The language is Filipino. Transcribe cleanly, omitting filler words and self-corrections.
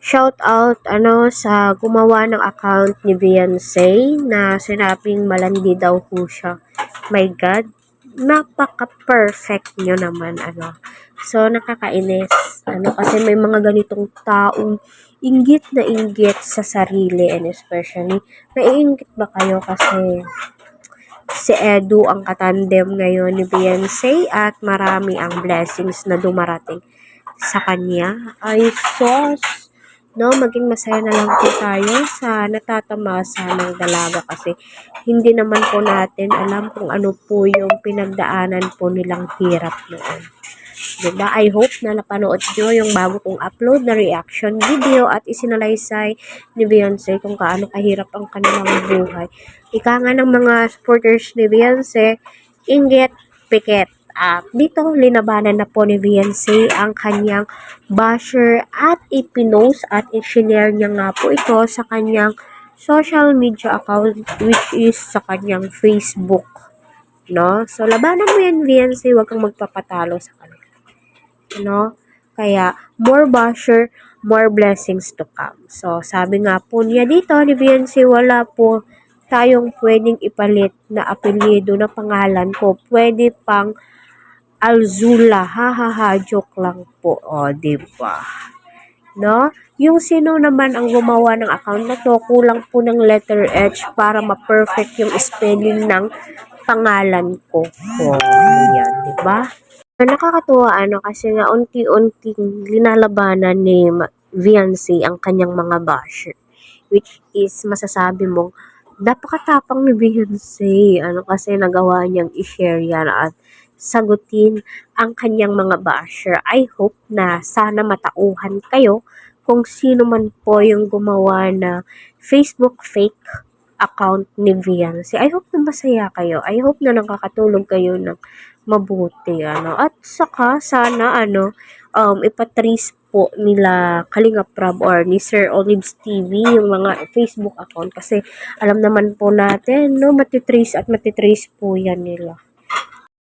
shout out sa gumawa ng account ni Beyonce na sinabing malandi daw po siya. My God, napaka-perfect nyo naman So nakakainis kasi may mga ganitong taong inggit na inggit sa sarili, and especially naiinggit ba kayo kasi si Edu ang katandem ngayon ni Beyonce at marami ang blessings na dumarating sa kanya. Ay sos, maging masaya na lang po tayo sa natatamasa ng dalaga kasi hindi naman po natin alam kung ano po yung pinagdaanan po nilang hirap noon. Diba? I hope na napanood nyo yung bago kong upload na reaction video at isinalaysay ni Beyonce kung kaano kahirap ang kanilang buhay. Ika nga ng mga supporters ni Beyonce, inggit, pikit. At dito, linabanan na po ni Beyonce ang kanyang basher at ipinost at i-share niya nga po ito sa kanyang social media account, which is sa kanyang Facebook. So, labanan mo yan, Beyonce, huwag kang magpapatalo sa kanila. Kaya more basher, more blessings to come. So, sabi nga po niya dito ni Beyonce, wala po tayong pwedeng ipalit na apelyido na pangalan ko. Pwede pang Alzula. Ha, joke lang po. O, diba? Yung sino naman ang gumawa ng account na to, kulang po ng letter H para ma-perfect yung spelling ng pangalan ko. Ayan, diba? Nakakatuwa kasi nga unti-unting linalabanan ni Beyonce ang kanyang mga basher, which is masasabi mong napakatapang ni Beyonce kasi nagawa niyang i-share yan at sagutin ang kanyang mga basher. I hope na sana matauhan kayo kung sino man po yung gumawa na Facebook fake account ni Beyonce. I hope na masaya kayo. I hope na nakakatulog kayo ng mabuti at saka sana ipatrace po nila Kalinga Prab or ni Sir Olives TV yung mga Facebook account kasi alam naman po natin matitrace at matitrace po yan nila.